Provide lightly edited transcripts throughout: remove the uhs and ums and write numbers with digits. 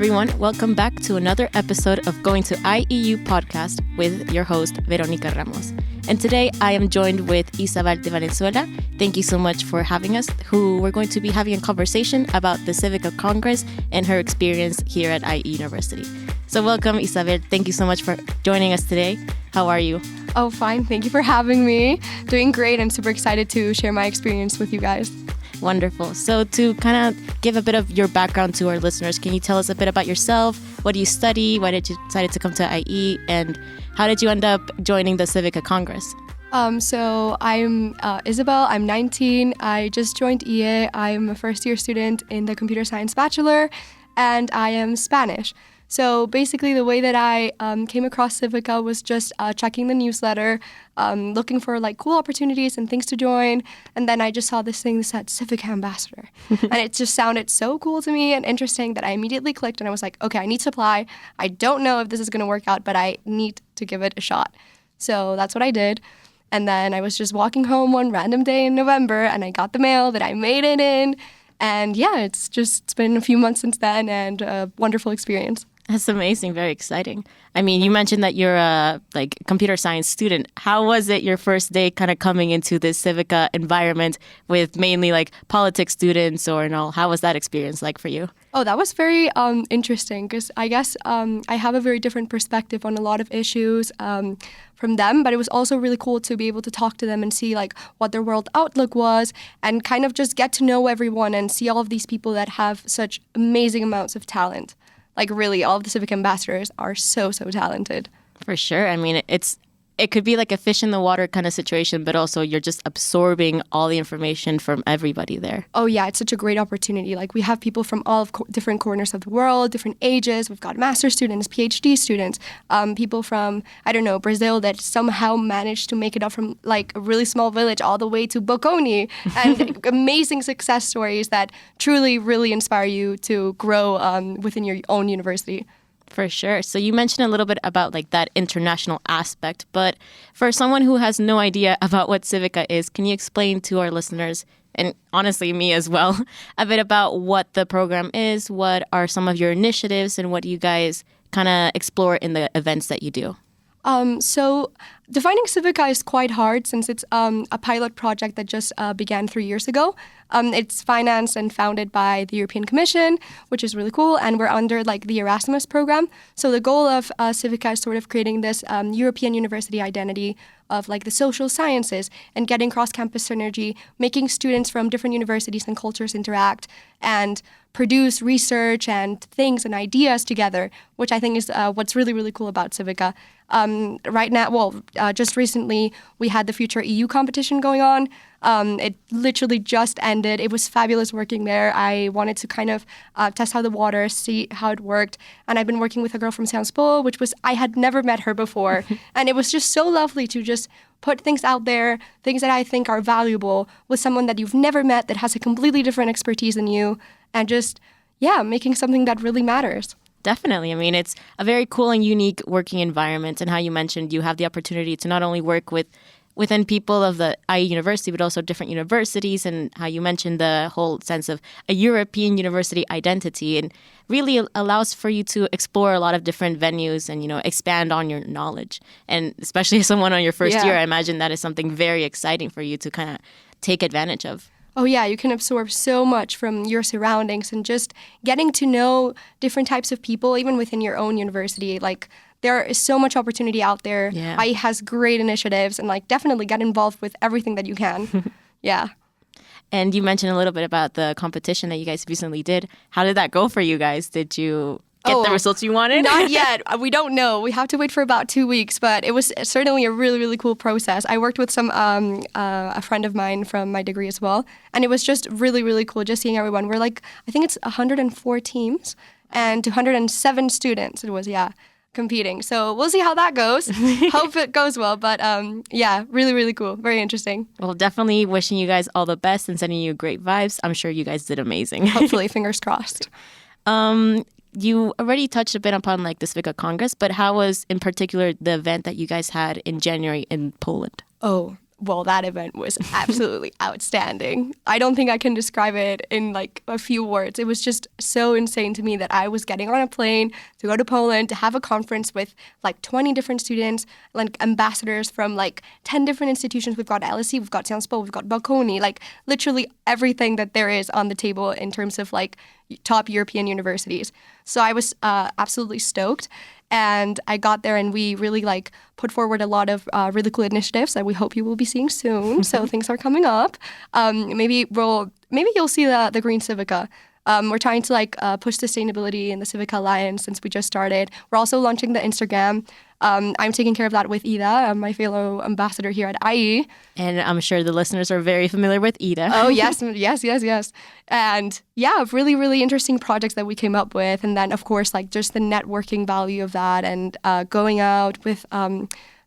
everyone. Welcome back to another episode of Going to IEU Podcast with your host, Veronica Ramos. And today I am joined with Isabel de Valenzuela. Thank you so much for having us, who we're going to be having a conversation about the Civica Congress and her experience here at IEU University. So welcome, Isabel. Thank you so much for joining us today. How are you? Oh, fine. Thank you for having me. Doing great. I'm super excited to share my experience with you guys. Wonderful. So to kind of give a bit of your background to our listeners, can you tell us a bit about yourself? What do you study? Why did you decide to come to IE? And how did you end up joining the Civica Congress? So I'm Isabel. I'm 19. I just joined EA. I'm a first-year student in the Computer Science Bachelor, and I am Spanish. So basically the way that I came across Civica was just checking the newsletter, looking for like cool opportunities and things to join. And then I just saw this thing that said Civica Ambassador. And it just sounded so cool to me and interesting that I immediately clicked and I was like, okay, I need to apply. I don't know if this is going to work out, but I need to give it a shot. So that's what I did. And then I was just walking home one random day in November and I got the mail that I made it in. And yeah, it's been a few months since then and a wonderful experience. That's amazing. Very exciting. I mean, you mentioned that you're a computer science student. How was it your first day kind of coming into this Civica environment with mainly like politics students or and all? How was that experience like for you? Oh, that was very interesting because I guess I have a very different perspective on a lot of issues from them. But it was also really cool to be able to talk to them and see like what their world outlook was and kind of just get to know everyone and see all of these people that have such amazing amounts of talent. Like really, all of the Civic ambassadors are so talented. For sure. I mean, it could be like a fish in the water kind of situation, but also you're just absorbing all the information from everybody there. Oh yeah, it's such a great opportunity. Like we have people from all of different corners of the world, different ages. We've got master's students, PhD students, people from, I don't know, Brazil that somehow managed to make it up from like a really small village all the way to Bocconi, and amazing success stories that truly, really inspire you to grow within your own university. For sure. So you mentioned a little bit about like that international aspect, but for someone who has no idea about what Civica is, can you explain to our listeners, and honestly me as well, a bit about what the program is, what are some of your initiatives, and what do you guys kind of explore in the events that you do? So defining Civica is quite hard since it's a pilot project that just began 3 years ago. It's financed and founded by the European Commission, which is really cool, and we're under like the Erasmus program. So the goal of Civica is sort of creating this European university identity of like the social sciences and getting cross-campus synergy, making students from different universities and cultures interact and produce research and things and ideas together, which I think is what's really, really cool about Civica. Right now, just recently, we had the Future EU competition going on. It literally just ended. It was fabulous working there. I wanted to kind of test out the water, see how it worked. And I've been working with a girl from Sciences Po, I had never met her before. And it was just so lovely to just put things out there, things that I think are valuable with someone that you've never met that has a completely different expertise than you. And just, making something that really matters. Definitely. I mean, it's a very cool and unique working environment. And how you mentioned you have the opportunity to not only work within people of the IE University, but also different universities, and how you mentioned the whole sense of a European university identity, and really allows for you to explore a lot of different venues and, expand on your knowledge. And especially as someone on your first year, I imagine that is something very exciting for you to kind of take advantage of. Oh yeah, you can absorb so much from your surroundings and just getting to know different types of people, even within your own university. Like there is so much opportunity out there. Yeah. IE has great initiatives and like definitely get involved with everything that you can. Yeah. And you mentioned a little bit about the competition that you guys recently did. How did that go for you guys? Did you get the results you wanted? Not yet. We don't know. We have to wait for about 2 weeks, but it was certainly a really, really cool process. I worked with a friend of mine from my degree as well, and it was just really, really cool just seeing everyone. We're like, I think it's 104 teams and 207 students. It was, competing. So we'll see how that goes. Hope it goes well, but really, really cool. Very interesting. Well, definitely wishing you guys all the best and sending you great vibes. I'm sure you guys did amazing. Hopefully, fingers crossed. You already touched a bit upon like the Civica Congress, but how was in particular the event that you guys had in January in Poland? Oh, well, that event was absolutely outstanding. I don't think I can describe it in like a few words. It was just so insane to me that I was getting on a plane to go to Poland to have a conference with like 20 different students, like ambassadors from like 10 different institutions. We've got LSE, we've got Sciences we've got Bocconi, like literally everything that there is on the table in terms of like top European universities. So I was absolutely stoked. And I got there and we really like put forward a lot of really cool initiatives that we hope you will be seeing soon. So things are coming up. Maybe you'll see the Green Civica. We're trying to like push sustainability in the Civica Alliance since we just started. We're also launching the Instagram. I'm taking care of that with Ida, my fellow ambassador here at IE. And I'm sure the listeners are very familiar with Ida. Oh, yes. And yeah, really, really interesting projects that we came up with. And then, of course, like just the networking value of that and going out with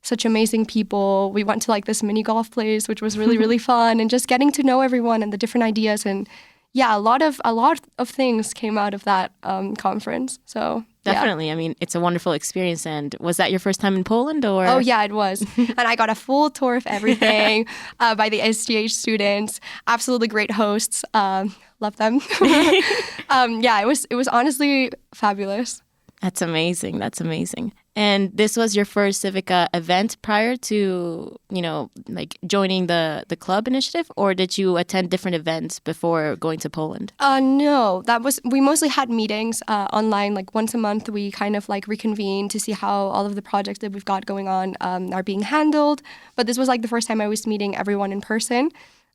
such amazing people. We went to like this mini golf place, which was really, really fun. And just getting to know everyone and the different ideas. And yeah, a lot of things came out of that conference. So definitely. Yeah. I mean, it's a wonderful experience. And was that your first time in Poland or? Oh, yeah, it was. And I got a full tour of everything by the SGH students. Absolutely great hosts. Love them. Yeah, it was honestly fabulous. That's amazing. And this was your first Civica event prior to, like joining the club initiative, or did you attend different events before going to Poland? No, we mostly had meetings online. Like once a month, we kind of like reconvene to see how all of the projects that we've got going on are being handled. But this was like the first time I was meeting everyone in person.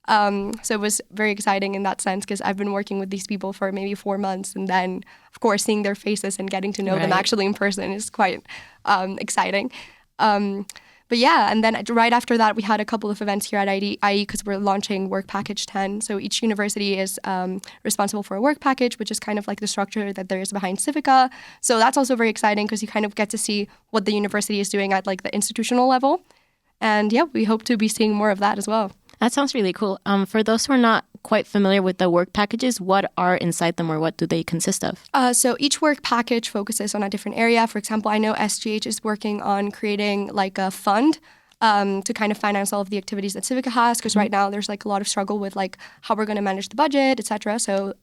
So it was very exciting in that sense because I've been working with these people for maybe 4 months, and then, of course, seeing their faces and getting to know them actually in person is quite exciting. But yeah, and then right after that, we had a couple of events here at IE because we're launching Work Package 10. So each university is responsible for a work package, which is kind of like the structure that there is behind Civica. So that's also very exciting because you kind of get to see what the university is doing at like the institutional level. And yeah, we hope to be seeing more of that as well. That sounds really cool. For those who are not quite familiar with the work packages, what are inside them or what do they consist of? So each work package focuses on a different area. For example, I know SGH is working on creating like a fund to kind of finance all of the activities that Civica has, because right now there's like a lot of struggle with like how we're going to manage the budget, etc. So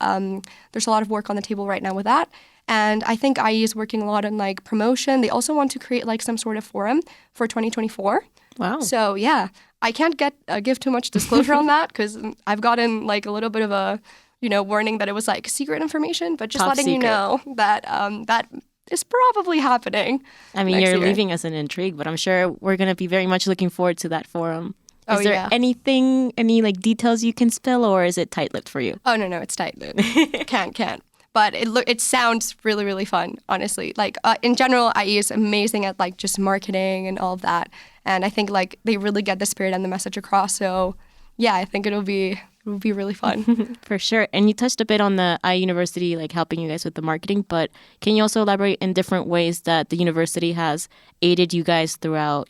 there's a lot of work on the table right now with that. And I think IE is working a lot on like promotion. They also want to create like some sort of forum for 2024. Wow. So yeah, I can't give too much disclosure on that because I've gotten like a little bit of a warning that it was like secret information, but just Top letting secret. you know that that is probably happening. I mean, you're year. leaving us an intrigue, but I'm sure we're going to be very much looking forward to that forum. Is there yeah. any like details you can spill, or is it tight-lipped for you? Oh no, it's tight-lipped. Can't. But it sounds really, really fun, honestly. Like in general, IE is amazing at like just marketing and all of that. And I think like they really get the spirit and the message across. So yeah, I think it will be really fun. For sure. And you touched a bit on the IE University like helping you guys with the marketing, but can you also elaborate in different ways that the university has aided you guys throughout,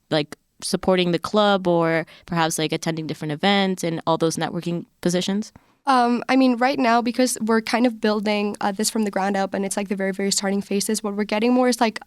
like supporting the club or perhaps like attending different events and all those networking positions? I mean, right now, because we're kind of building this from the ground up and it's like the very, very starting phases, what we're getting more is like,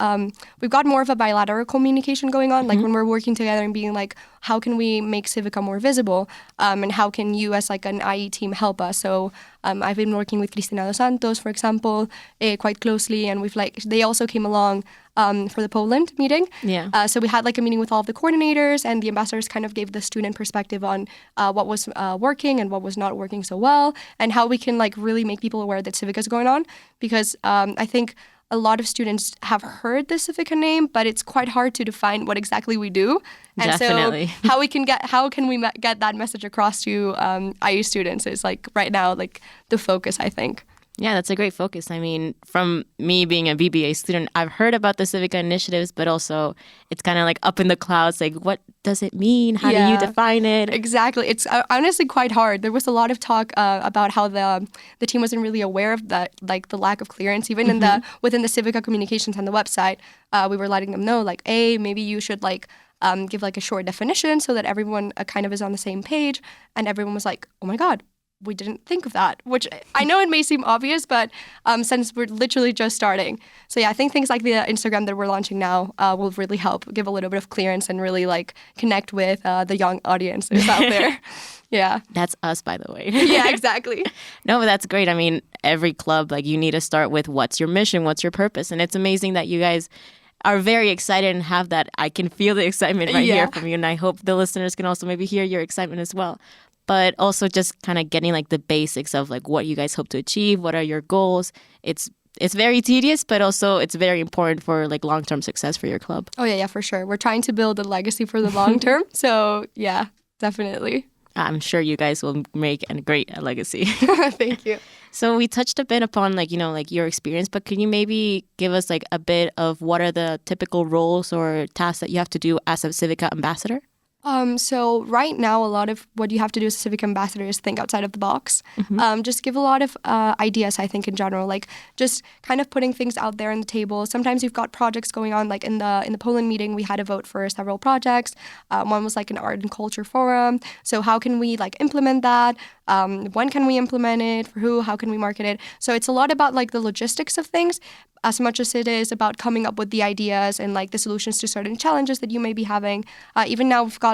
we've got more of a bilateral communication going on, like when we're working together and being like, how can we make Civica more visible? And how can you as like an IE team help us? So I've been working with Cristina dos Santos, for example, quite closely. And they also came along for the Poland meeting. Yeah. So we had like a meeting with all of the coordinators, and the ambassadors kind of gave the student perspective on what was working and what was not working so well, and how we can like really make people aware that Civica is going on. Because I think a lot of students have heard the Civica name, but it's quite hard to define what exactly we do. And Definitely. so how can we get that message across to IU students is like right now like the focus, I think. Yeah, that's a great focus. I mean, from me being a BBA student, I've heard about the Civica initiatives, but also it's kind of like up in the clouds. Like, what does it mean? How do you define it? Exactly. It's honestly quite hard. There was a lot of talk about how the team wasn't really aware of that, like the lack of clearance, even within the Civica communications on the website. We were letting them know, like, hey, maybe you should like give like a short definition so that everyone kind of is on the same page. And everyone was like, oh my God, we didn't think of that, which I know it may seem obvious, but since we're literally just starting. So yeah, I think things like the Instagram that we're launching now will really help give a little bit of clearance and really like connect with the young audience that's out there. Yeah. That's us, by the way. Yeah, exactly. No, but that's great. I mean, every club, like you need to start with what's your mission, what's your purpose. And it's amazing that you guys are very excited and have that. I can feel the excitement right here from you. And I hope the listeners can also maybe hear your excitement as well. But also just kind of getting like the basics of like what you guys hope to achieve, what are your goals. It's very tedious, but also it's very important for like long-term success for your club. Oh yeah, for sure. We're trying to build a legacy for the long term. So yeah, definitely. I'm sure you guys will make a great legacy. Thank you. So we touched a bit upon like, like your experience, but can you maybe give us like a bit of what are the typical roles or tasks that you have to do as a Civica ambassador? So right now, a lot of what you have to do as a civic ambassador is think outside of the box. Just give a lot of ideas, I think, in general, like just kind of putting things out there on the table. Sometimes you've got projects going on, like in the Poland meeting, we had a vote for several projects. One was like an art and culture forum. So how can we like implement that? When can we implement it? For who? How can we market it? So it's a lot about like the logistics of things, as much as it is about coming up with the ideas and like the solutions to certain challenges that you may be having. Even now we've got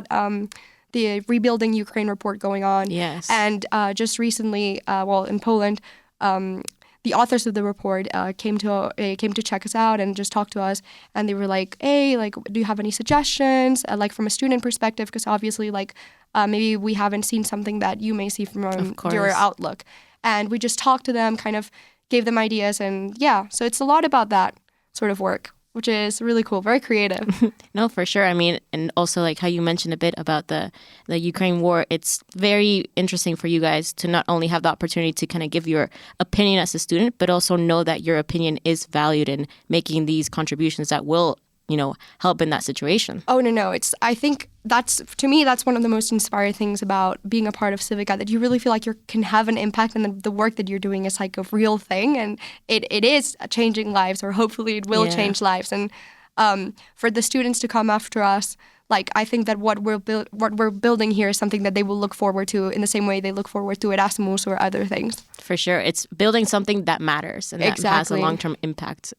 the Rebuilding Ukraine report going on. Yes. And just recently, in Poland, the authors of the report came to check us out and just talk to us. And they were like, hey, like, do you have any suggestions? Like from a student perspective, because obviously like maybe we haven't seen something that you may see from your outlook. And we just talked to them, kind of gave them ideas, and yeah, so it's a lot about that sort of work, which is really cool, very creative. No, for sure. I mean, and also like how you mentioned a bit about the Ukraine war, it's very interesting for you guys to not only have the opportunity to kind of give your opinion as a student, but also know that your opinion is valued in making these contributions that will, help in that situation. Oh, no. I think to me, that's one of the most inspiring things about being a part of Civica, that you really feel like you can have an impact, and the work that you're doing is like a real thing, and it is changing lives, or hopefully it will change lives. And for the students to come after us, like I think that what we're building here is something that they will look forward to in the same way they look forward to Erasmus or other things. For sure. It's building something that matters and that has a long-term impact.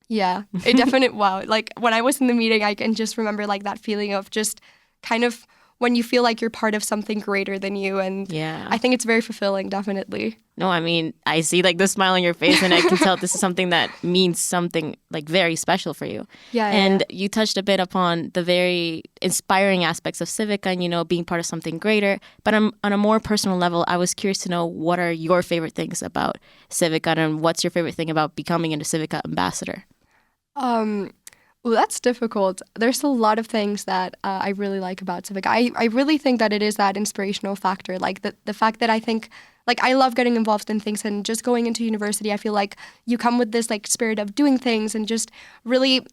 Yeah, it definitely, wow. Like when I was in the meeting, I can just remember like that feeling of just kind of when you feel like you're part of something greater than you. And I think it's very fulfilling, definitely. No, I mean, I see like the smile on your face, and I can tell this is something that means something like very special for you. And you touched a bit upon the very inspiring aspects of Civica and, being part of something greater. But on a more personal level, I was curious to know, what are your favorite things about Civica, and what's your favorite thing about becoming a Civica ambassador? Well, that's difficult. There's a lot of things that I really like about Civica. I really think that it is that inspirational factor, like the fact that I think, like, I love getting involved in things, and just going into university, I feel like you come with this like spirit of doing things and just really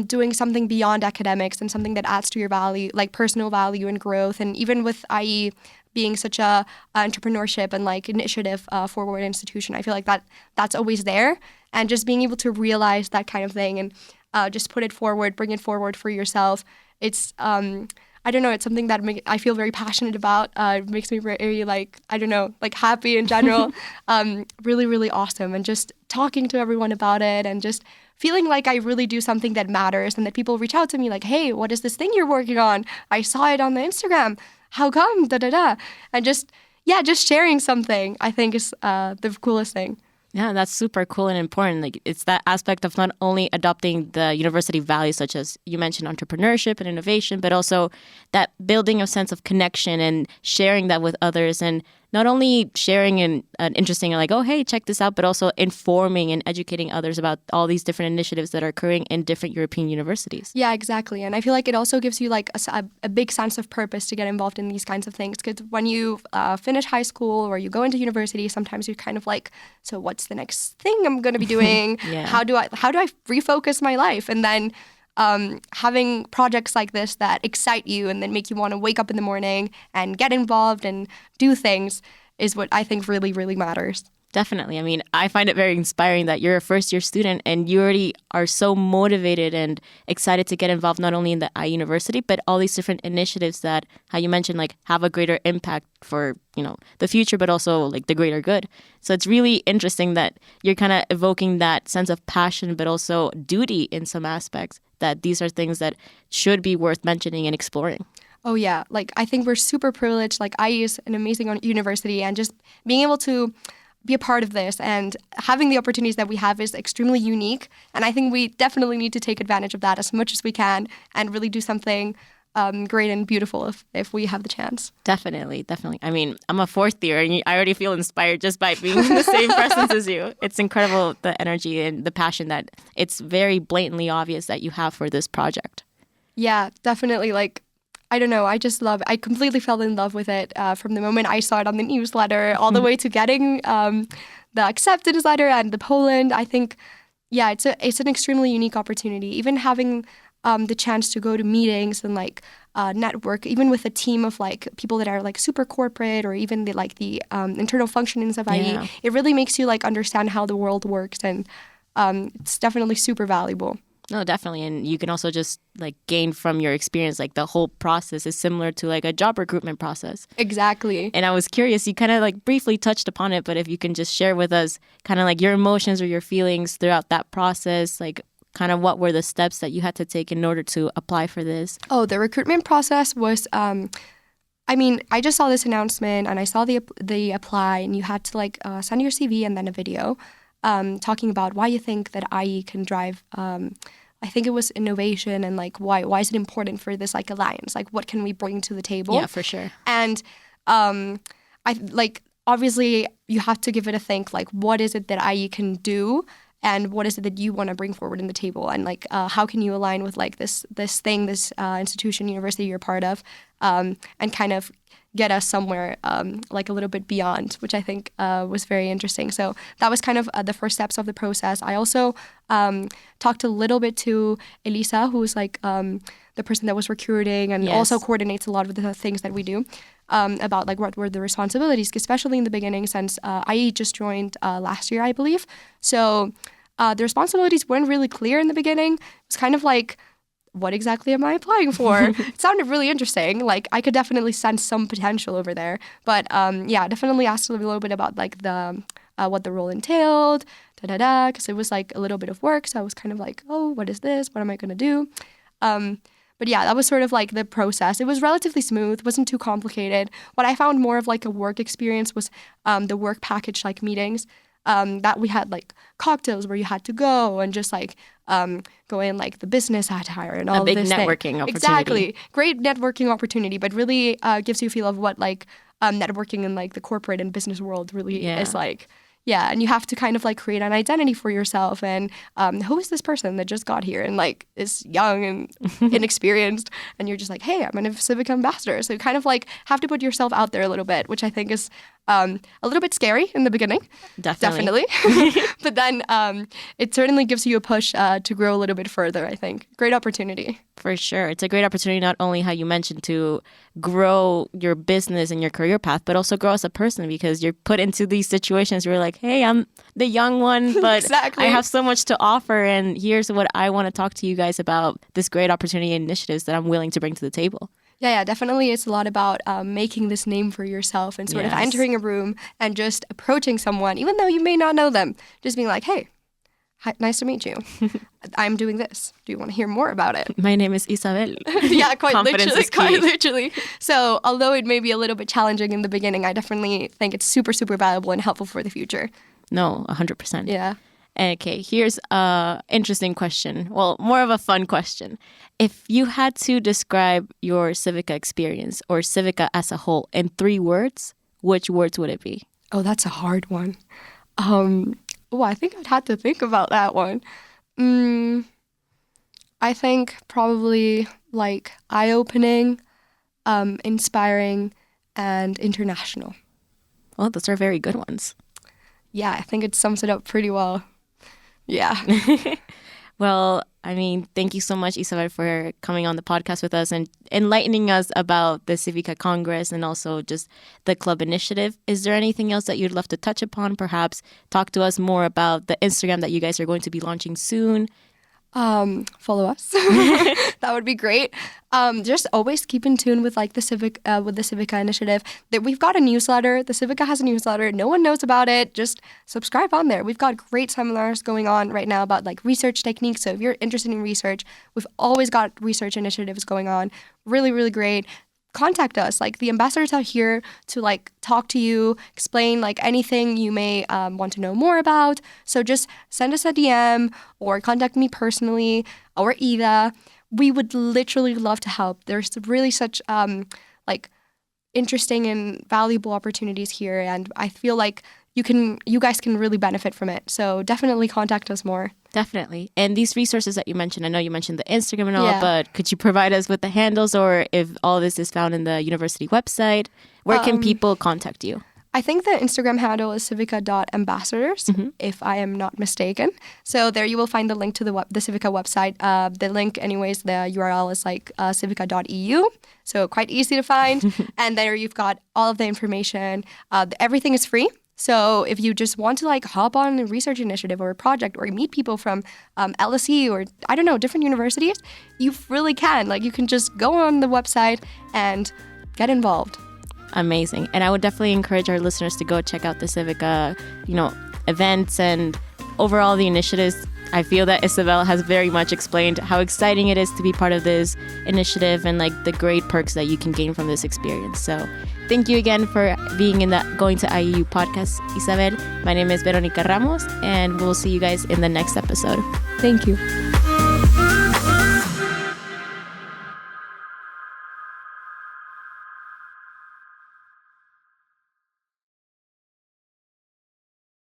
doing something beyond academics and something that adds to your value, like personal value and growth. And even with IE being such a entrepreneurship and like initiative forward institution, I feel like that's always there. And just being able to realize that kind of thing and just put it forward, bring it forward for yourself. It's, I don't know, it's something that I feel very passionate about. It makes me very, like, I don't know, like happy in general. Really, really awesome. And just talking to everyone about it and just feeling like I really do something that matters, and that people reach out to me like, hey, what is this thing you're working on? I saw it on the Instagram. How come? And just sharing something, I think, is the coolest thing. Yeah, that's super cool and important. Like, it's that aspect of not only adopting the university values, such as you mentioned, entrepreneurship and innovation, but also that building a sense of connection and sharing that with others, and not only sharing an interesting, like, oh, hey, check this out, but also informing and educating others about all these different initiatives that are occurring in different European universities. Yeah, exactly. And I feel like it also gives you like a big sense of purpose to get involved in these kinds of things. Because when you finish high school or you go into university, sometimes you're kind of like, so what's the next thing I'm going to be doing? How do I refocus my life? And then having projects like this that excite you and then make you want to wake up in the morning and get involved and do things is what I think really, really matters. Definitely. I mean, I find it very inspiring that you're a first-year student and you already are so motivated and excited to get involved not only in the IE University, but all these different initiatives that, how you mentioned, like have a greater impact for, the future, but also like the greater good. So it's really interesting that you're kind of evoking that sense of passion, but also duty in some aspects, that these are things that should be worth mentioning and exploring. Oh, yeah. Like, I think we're super privileged. Like, IE is an amazing university, and just being able to be a part of this and having the opportunities that we have is extremely unique. And I think we definitely need to take advantage of that as much as we can and really do something great and beautiful if we have the chance. Definitely. I mean, I'm a fourth year and I already feel inspired just by being in the same presence as you. It's incredible, the energy and the passion that it's very blatantly obvious that you have for this project. Yeah, definitely. Like, I don't know. I completely fell in love with it from the moment I saw it on the newsletter all the way to getting the acceptance letter and the Poland. I think, yeah, it's an extremely unique opportunity. Even having the chance to go to meetings and like network, even with a team of like people that are like super corporate or even the internal functionings of IE, it really makes you like understand how the world works, and it's definitely super valuable. No, definitely. And you can also just like gain from your experience. Like the whole process is similar to like a job recruitment process. Exactly. And I was curious, you kind of like briefly touched upon it, but if you can just share with us kind of like your emotions or your feelings throughout that process, like kind of what were the steps that you had to take in order to apply for this? Oh, the recruitment process was, I just saw this announcement and I saw the apply, and you had to like send your CV and then a video talking about why you think that IE can drive, I think it was innovation, and like why is it important for this like alliance? Like what can we bring to the table? Yeah, for sure. And I like obviously you have to give it a think, like what is it that IE can do? And what is it that you want to bring forward in the table? And like, how can you align with like this institution, university you're part of, and kind of get us somewhere like a little bit beyond, which I think was very interesting. So that was kind of the first steps of the process. I also talked a little bit to Elisa, who was like the person that was recruiting and also coordinates a lot of the things that we do. About like what were the responsibilities, especially in the beginning, since I just joined last year, I believe. So the responsibilities weren't really clear in the beginning. It was kind of like, what exactly am I applying for? It sounded really interesting. Like I could definitely sense some potential over there. But definitely asked a little bit about like the what the role entailed, because it was like a little bit of work. So I was kind of like, oh, what is this? What am I going to do? But yeah, that was sort of like the process. It was relatively smooth, wasn't too complicated. What I found more of like a work experience was the work package like meetings that we had like cocktails where you had to go and just like go in like the business attire and all of this. A big networking opportunity. Exactly. Great networking opportunity, but really gives you a feel of what like networking in like the corporate and business world really is like. Yeah, and you have to kind of like create an identity for yourself, and who is this person that just got here and like is young and inexperienced, and you're just like, hey, I'm a Civic ambassador. So you kind of like have to put yourself out there a little bit, which I think is a little bit scary in the beginning. Definitely. But then it certainly gives you a push to grow a little bit further, I think. Great opportunity. For sure. It's a great opportunity, not only how you mentioned to grow your business and your career path, but also grow as a person, because you're put into these situations where you're like, hey, I'm the young one, but exactly. I have so much to offer, and here's what I want to talk to you guys about, this great opportunity and initiatives that I'm willing to bring to the table. Yeah, definitely. It's a lot about making this name for yourself and sort of entering a room and just approaching someone, even though you may not know them, just being like, hey, nice to meet you. I'm doing this. Do you want to hear more about it? My name is Isabel. Yeah, quite Confidence literally. is key. Quite literally. So although it may be a little bit challenging in the beginning, I definitely think it's super, super valuable and helpful for the future. No, 100%. Yeah. Okay, here's an interesting question. Well, more of a fun question. If you had to describe your Civica experience or Civica as a whole in 3 words, which words would it be? Oh, that's a hard one. I think I'd have to think about that one. I think probably like eye-opening, inspiring, and international. Well, those are very good ones. Yeah, I think it sums it up pretty well. Yeah. Well, I mean, thank you so much, Isabel, for coming on the podcast with us and enlightening us about the Civica Congress and also just the club initiative. Is there anything else that you'd love to touch upon? Perhaps talk to us more about the Instagram that you guys are going to be launching soon. Follow us. That would be great. Just always keep in tune with like the Civica initiative. That we've got a newsletter. The Civica has a newsletter. No one knows about it. Just subscribe on there. We've got great seminars going on right now about like research techniques. So if you're interested in research, we've always got research initiatives going on. Really, really great. Contact us. Like the ambassadors are here to like talk to you, explain like anything you may want to know more about. So just send us a DM or contact me personally or Ida. We would literally love to help. There's really such like interesting and valuable opportunities here, and I feel like you guys can really benefit from it. So definitely contact us more. Definitely. And these resources that you mentioned, I know you mentioned the Instagram and all, but could you provide us with the handles, or if all this is found in the university website, where can people contact you? I think the Instagram handle is civica.ambassadors, if I am not mistaken. So there you will find the link to the Civica website. The link, anyways, the URL is like civica.eu. So quite easy to find. And there you've got all of the information. Everything is free. So if you just want to like hop on a research initiative or a project or meet people from LSE or I don't know, different universities, you really can. Like you can just go on the website and get involved. Amazing. And I would definitely encourage our listeners to go check out the Civica, events and overall the initiatives. I feel that Isabel has very much explained how exciting it is to be part of this initiative and like the great perks that you can gain from this experience. So thank you again for being in the Going to IEU podcast, Isabel. My name is Veronica Ramos, and we'll see you guys in the next episode. Thank you.